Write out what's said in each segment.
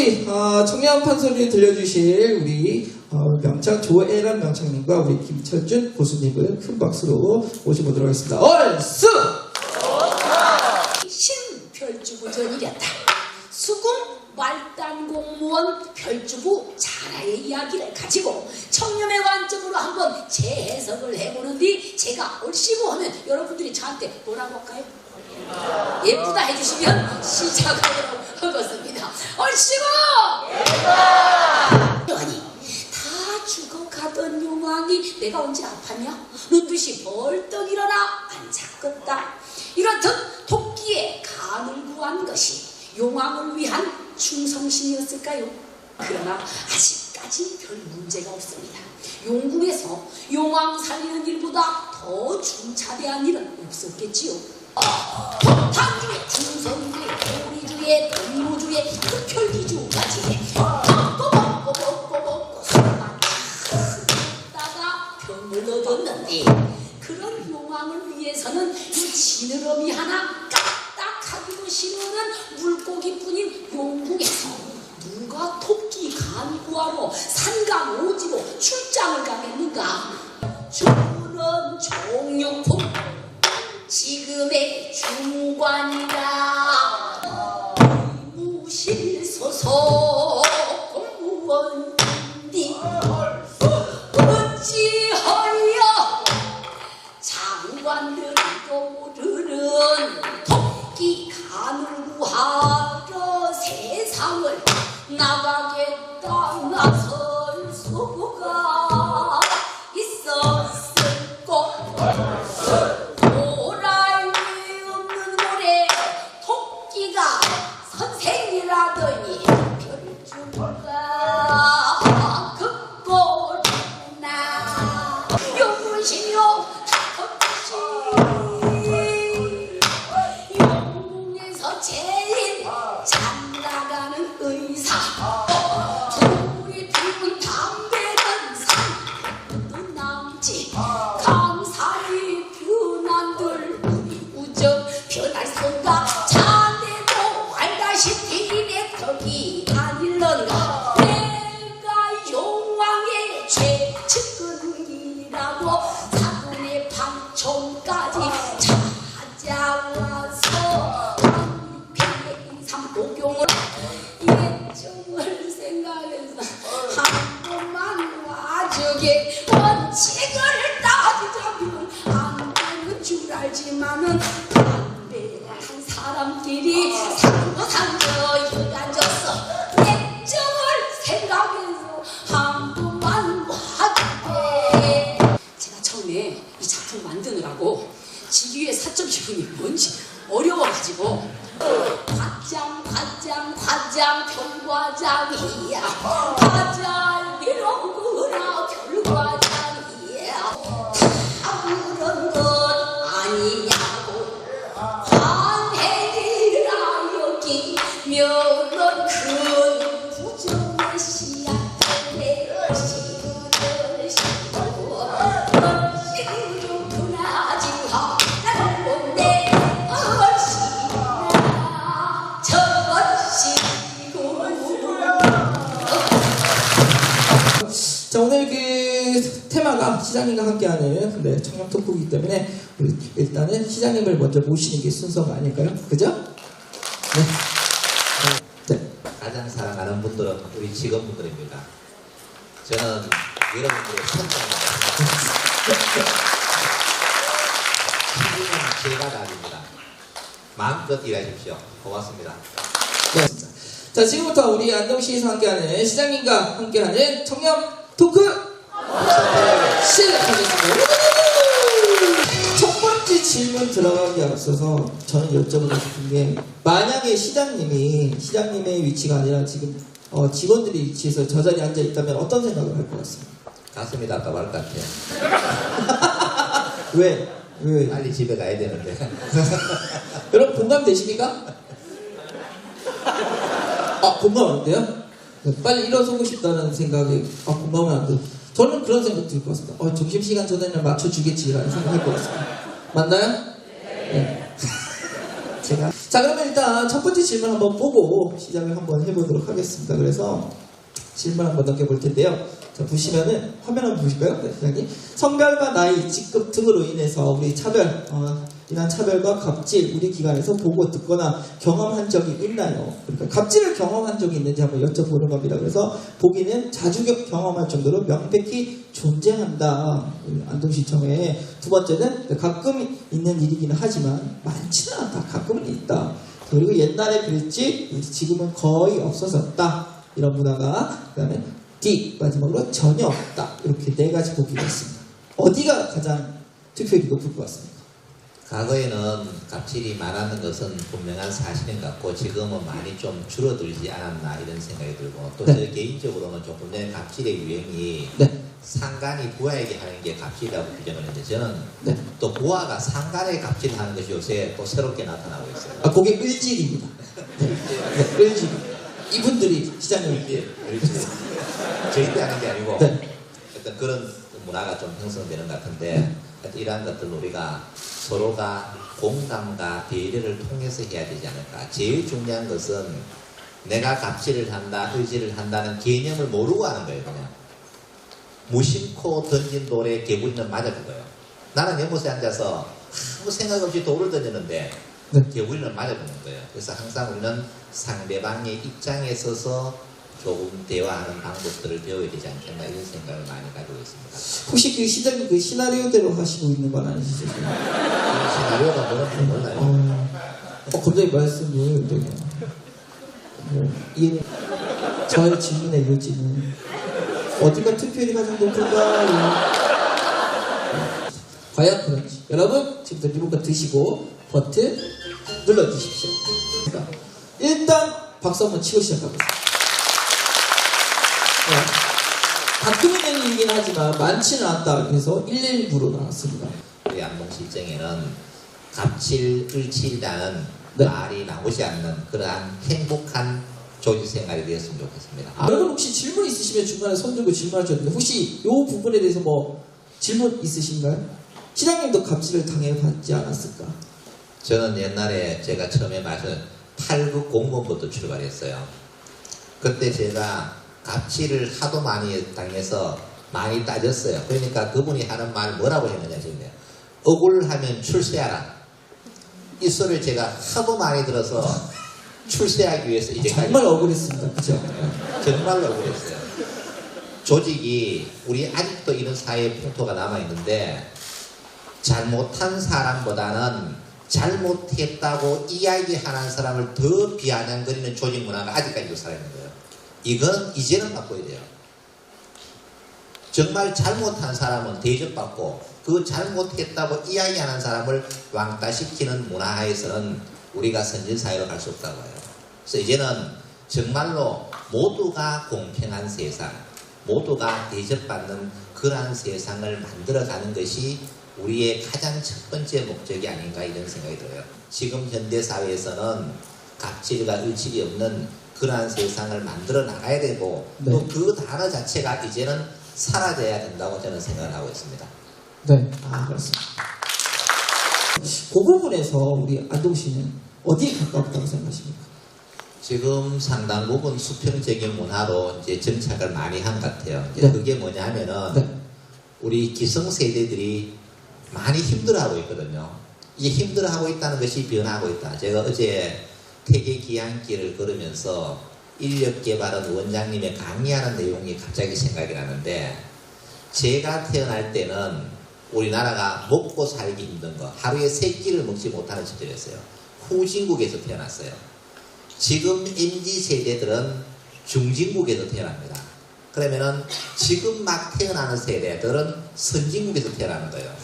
우리 청년 판소리를 들려주실 우리 명창 조애란 명창님과 우리 김철준 고수님을 큰 박수로 모셔보도록 하겠습니다. 얼쑤! 신별주부 전이렸다. 수군 말단공무원 별주부 자라의 이야기를 가지고 청렴의 관점으로 한번 재해석을 해보는 뒤 제가 얼씨구 하면 여러분들이 저한테 뭐라고 할까요? 예쁘다 해주시면 시작하도록 하겠습니다. 얼씨구! 아니 다 죽어가던 용왕이 내가 언제 아팠냐? 눈빛이 벌떡 일어나 앉았겠다. 이렇듯 토끼의 간을 구한 것이 용왕을 위한 충성심이었을까요? 그러나 아직까지 별 문제가 없습니다. 용궁에서 용왕 살리는 일보다 더 중차대한 일은 없었겠지요. 폭탄주의, 충성주의, 도리주의, 동무주의, 흡혈기주까지 먹고 술만 다가 병을 얻었는데 그런 용왕을 위해서는 이 지느러미 하나 까딱하기도 싫어하는 물고기뿐인 용궁에서 누가 토끼 간 구하러 산강 오지로 출장을 가겠는가? 주는 종용품 지금의 중관이다. 무실소속 공무원님 어찌하여 장관들도 모르는 토끼 간을 구하러 세상을 나가겠다 나설 수가 있었을 것. 오랄 리 없는 고래 토끼가 선생이라더니 별주가 극고나 용문시며 용궁에서 제일 잘 나가는 의사 둘이 피운 담배는 산도 남지 감사히 변한들 우리 우정 변할 수가 자네도 알다시피 내 덕이 아닐런가. 내가 용왕의 최측근이라고 사돈의 방촌까지 찾아와서 삼복용을 예정을 생각해서 한 번만 와주게. 원칙을 따지자면 안 되는 줄 알지만은 담배한 사람끼리 산도 산저 여간졌어. 예정을 생각해서 한 번만 와주게. 제가 처음에 이 작품 만드느라고 지휘의 사점 기분이 뭔지 어려워가지고 과장 별과장이야. 과장 이러구나 별과장이야. 다 그런 것 아니냐고 관해지라 여기면은 큰 부정의 씨앗을 내시고를 시고 얼씨구 그나지하 나를 본데 얼씨나 저얼씨구. 자, 오늘 그 테마가 시장님과 함께하는 청년 토크이기 때문에 우리 일단은 시장님을 먼저 모시는 게 순서가 아닐까요? 그죠? 네. 가장 사랑하는 분들은 우리 직원분들입니다. 저는 여러분들의 손장입니다. 책임은 제가 다닙니다. 마음껏 일하십시오. 고맙습니다. 네. 자, 지금부터 우리 안동시에서 함께하는 시장님과 함께하는 청년 토크 시작하겠습니다. 첫 번째 질문 들어가기 앞서서 저는 여쭤보고 싶은 게, 만약에 시장님의 위치가 아니라 지금 직원들이 위치에서 저 자리에 앉아 있다면 어떤 생각을 할 것 같습니다. 가슴이 답답할 것 같아요. 왜? 빨리 집에 가야 되는데. 여러분 공감되십니까? 공감 안 돼요? 빨리 일어서고 싶다는 생각에 공감은 안 돼요. 저는 그런 생각 들 것 같습니다. 점심시간 전에는 맞춰주겠지라는 생각할 것 같습니다. 맞나요? 네. 제가 자, 자, 그러면 일단 첫 번째 질문 한번 보고 시작을 한번 해보도록 하겠습니다. 그래서 질문 한번 넘겨볼 텐데요. 자, 보시면은 화면 한번 보실까요? 네, 시장님. 성별과 나이, 직급 등으로 인해서 우리 인한 차별과 갑질 우리 기관에서 보고 듣거나 경험한 적이 있나요? 그러니까 갑질을 경험한 적이 있는지 한번 여쭤보는 겁니다. 그래서 보기는 자주 경험할 정도로 명백히 존재한다. 안동시청에. 두 번째는 가끔 있는 일이기는 하지만 많지는 않다. 가끔은 있다. 그리고 옛날에 그랬지 지금은 거의 없어졌다. 이런 문화가. 그다음에 D 마지막으로 전혀 없다. 이렇게 네 가지 보기가 있습니다. 어디가 가장 투표율이 높을 것 같습니까? 과거에는 갑질이 많았는 것은 분명한 사실인 것 같고 지금은 많이 좀 줄어들지 않았나 이런 생각이 들고 또 네. 저 개인적으로는 조금 전에 갑질의 유행이 네. 상간이 부하에게 하는 게 갑질이라고 규정을 했는데 저는 네. 또 부하가 상간에 갑질을 하는 것이 요새 또 새롭게 나타나고 있어요. 아, 그게 을질입니다. 네. 네, 을질. 이분들이 시장님. 저희때 하는 게 아니고 네. 어떤 그런 문화가 좀 형성되는 것 같은데 하여튼 이러한 것들을 우리가 서로가 공감과 배려를 통해서 해야 되지 않을까. 제일 중요한 것은 내가 갑질을 한다, 의지를 한다는 개념을 모르고 하는 거예요. 그냥 무심코 던진 돌에 개구리는 맞아 죽어요. 나는 연못에 앉아서 아무 생각 없이 돌을 던지는데 네. 개구리는 맞아 죽는 거예요. 그래서 항상 우리는 상대방의 입장에 서서 조금 대화하는 방법들을 배워야 되지 않겠나 이런 생각을 많이 가지고 있습니다. 혹시 그 시장님 그 시나리오대로 하시고 있는 건 아니시죠? 이 시나리오가 뭔지 몰라요. 갑자기 말씀을 되게 이해 저의 질문의 요지는 어디가 투표율이 가장 높을까? 과연 그런지 여러분 지금부터 리모컨 드시고 버튼 눌러주십시오. 일단 박수 한번 치고 시작해보세요. 가끔 있는 일이긴 하지만 많지는 않다. 그래서 119로 나왔습니다. 우리 안동시청에는 갑질, 을칠이라는 네. 말이 나오지 않는 그러한 행복한 조직생활이 되었으면 좋겠습니다. 여러분 혹시 질문 있으시면 중간에 손 들고 질문하셨는데 혹시 이 부분에 대해서 뭐 질문 있으신가요? 시장님도 갑질을 당해봤지 않았을까? 저는 옛날에 제가 처음에 마신 8급 공무원부터 출발했어요. 그때 제가 갑질을 하도 많이 당해서 많이 따졌어요. 그러니까 그분이 하는 말 뭐라고 했느냐 지금 억울하면 출세하라. 이 소리를 제가 하도 많이 들어서 출세하기 위해서 이제까지 정말 억울했습니다. 그죠? 정말로 억울했어요. 조직이 우리 아직도 이런 사회의 풍토가 남아있는데 잘못한 사람보다는 잘못했다고 이야기하는 사람을 더 비아냥거리는 조직 문화가 아직까지도 살아있는 거예요. 이건 이제는 바꿔야 돼요. 정말 잘못한 사람은 대접받고 그 잘못했다고 이야기하는 사람을 왕따시키는 문화에서는 우리가 선진사회로 갈 수 없다고 해요. 그래서 이제는 정말로 모두가 공평한 세상, 모두가 대접받는 그러한 세상을 만들어가는 것이 우리의 가장 첫 번째 목적이 아닌가 이런 생각이 들어요. 지금 현대사회에서는 갑질과 을질이 없는 그러한 세상을 만들어 나가야 되고 네. 또 그 단어 자체가 이제는 사라져야 된다고 저는 생각을 하고 있습니다. 네. 그렇습니다. 그 부분에서 우리 안동시는 어디에 가깝다고 생각하십니까? 지금 상당 부분 수평적인 문화로 이제 정착을 많이 한 것 같아요. 이제 네. 그게 뭐냐면은 네. 우리 기성세대들이 많이 힘들어하고 있거든요. 이게 힘들어하고 있다는 것이 변화하고 있다. 제가 어제 태계 기한길을 걸으면서 인력개발원 원장님의 강의하는 내용이 갑자기 생각이 나는데 제가 태어날 때는 우리나라가 먹고 살기 힘든 거 하루에 3끼를 먹지 못하는 시절이었어요. 후진국에서 태어났어요. 지금 MZ세대들은 중진국에서 태어납니다. 그러면은 지금 막 태어나는 세대들은 선진국에서 태어나는 거예요.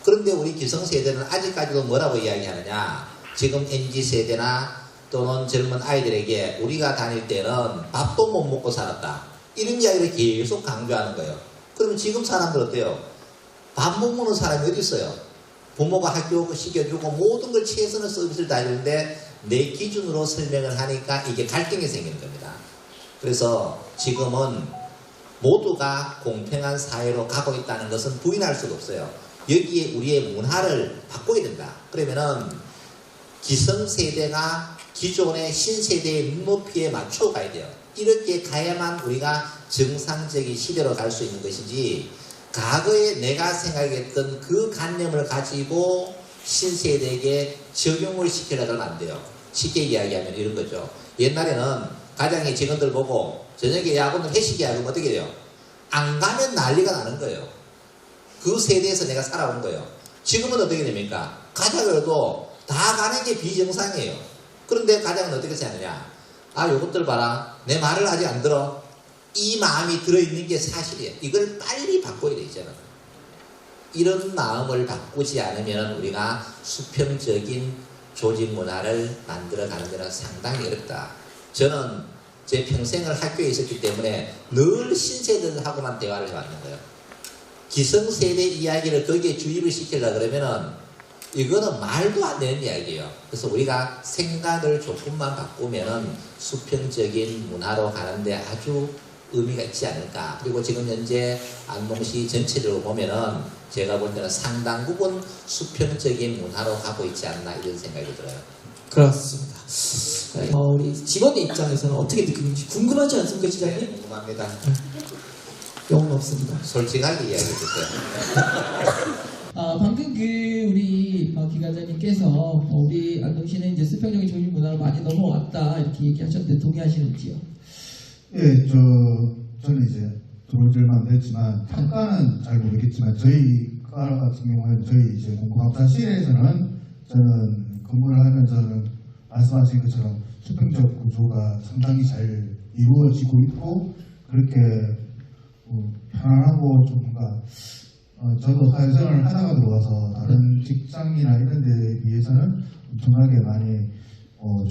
그런데 우리 기성세대는 아직까지도 뭐라고 이야기하느냐, 지금 MZ세대나 또는 젊은 아이들에게 우리가 다닐 때는 밥도 못 먹고 살았다 이런 이야기를 계속 강조하는 거예요. 그러면 지금 사람들 어때요? 밥 못 먹는 사람이 어디 있어요? 부모가 학교 시켜주고 모든 걸 최선의 서비스를 다 해주는데 내 기준으로 설명을 하니까 이게 갈등이 생기는 겁니다. 그래서 지금은 모두가 공평한 사회로 가고 있다는 것은 부인할 수가 없어요. 여기에 우리의 문화를 바꿔야 된다. 그러면은 기성세대가 기존의 신세대의 눈높이에 맞춰 가야 돼요. 이렇게 가야만 우리가 정상적인 시대로 갈 수 있는 것이지, 과거에 내가 생각했던 그 관념을 가지고 신세대에게 적용을 시키려고 하면 안 돼요. 쉽게 이야기하면 이런 거죠. 옛날에는 가장이 직원들 보고 저녁에 야구는 회식이야 그러면 어떻게 돼요? 안 가면 난리가 나는 거예요. 그 세대에서 내가 살아온 거예요. 지금은 어떻게 됩니까? 가자 그래도 다 가는 게 비정상이에요. 그런데 가장은 어떻게 생각하냐? 아, 요것들 봐라. 내 말을 아직 안 들어. 이 마음이 들어있는 게 사실이에요. 이걸 빨리 바꿔야 되잖아. 이런 마음을 바꾸지 않으면 우리가 수평적인 조직 문화를 만들어가는 데는 상당히 어렵다. 저는 제 평생을 학교에 있었기 때문에 늘 신세대들하고만 대화를 해왔는 거예요. 기성세대 이야기를 거기에 주입을 시키려고 그러면은 이거는 말도 안 되는 이야기예요. 그래서 우리가 생각을 조금만 바꾸면은 수평적인 문화로 가는데 아주 의미가 있지 않을까. 그리고 지금 현재 안동시 전체적으로 보면은 제가 볼 때는 상당 부분 수평적인 문화로 가고 있지 않나 이런 생각이 들어요. 그렇습니다. 우리 직원의 입장에서는 어떻게 느끼는지 궁금하지 않습니까, 시장님? 네, 궁금합니다. 영혼 없습니다. 솔직하게 이야기해 주세요. 방금 우리 기관장님께서 우리 안동시는 이제 수평적인 조직 문화로 많이 넘어왔다 이렇게 얘기하셨는데 동의하시는지요? 예, 저는 이제 들어올 줄만 됐지만 평가는 잘 모르겠지만 저희 과 같은 경우에는 저희 이제 공공학사실에서는 저는 근무를 하면서는 말씀하신 것처럼 수평적 구조가 상당히 잘 이루어지고 있고 그렇게 편안하고 좀 뭔가 저도 사회생활을 하다가 들어와서 다른 직장이나 이런 데에 비해서는 엄청나게 많이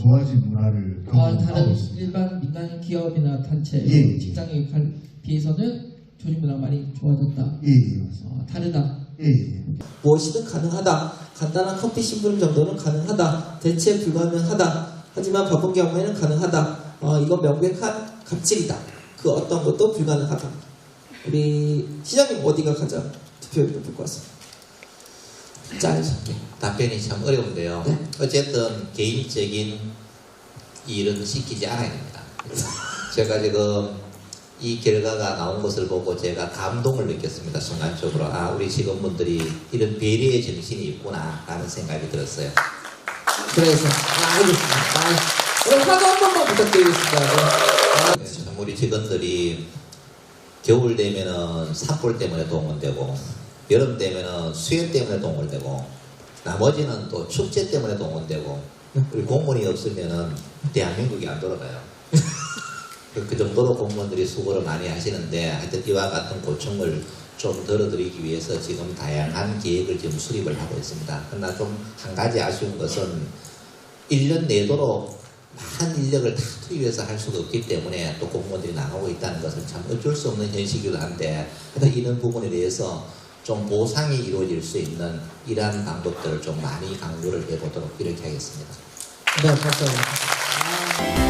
좋아진 문화를 경험하고 다른 있습니다. 일반 민간 기업이나 단체, 예. 직장에 비해서는 조직 문화가 많이 좋아졌다. 예, 맞습니다. 다르다. 예. 무엇이든 가능하다. 간단한 커피 심부름 정도는 가능하다. 대체 불가능하다. 하지만 바쁜 경우에는 가능하다. 이건 명백한 갑질이다. 그 어떤 것도 불가능하다. 우리 시장님 어디가 가장 투표율이 높을 것 같습니다. 짧게. 답변이 참 어려운데요. 네. 어쨌든 개인적인 일은 시키지 않아야 됩니다. 제가 지금 이 결과가 나온 것을 보고 제가 감동을 느꼈습니다. 순간적으로 우리 직원분들이 이런 배려의 정신이 있구나 라는 생각이 들었어요. 그래서 알겠습니다. 그럼 화도 한 번만 부탁드리겠습니다. 네, 참 우리 직원들이 겨울 되면은 산불 때문에 동원되고 여름 되면은 수해 때문에 동원되고 나머지는 또 축제 때문에 동원되고 우리 공무원이 없으면은 대한민국이 안 돌아가요. 그 정도로 공무원들이 수고를 많이 하시는데 하여튼 이와 같은 고충을 좀 덜어드리기 위해서 지금 다양한 계획을 지금 수립을 하고 있습니다. 그러나 좀 한 가지 아쉬운 것은 1년 내도록 많은 인력을 다 투입해서 할 수가 없기 때문에 또 공무원들이 나가고 있다는 것은 참 어쩔 수 없는 현실이기도 한데 하여튼 이런 부분에 대해서 좀 보상이 이루어질 수 있는 이러한 방법들을 좀 많이 강조를 해보도록 이렇게 하겠습니다. 네, 감사합니다.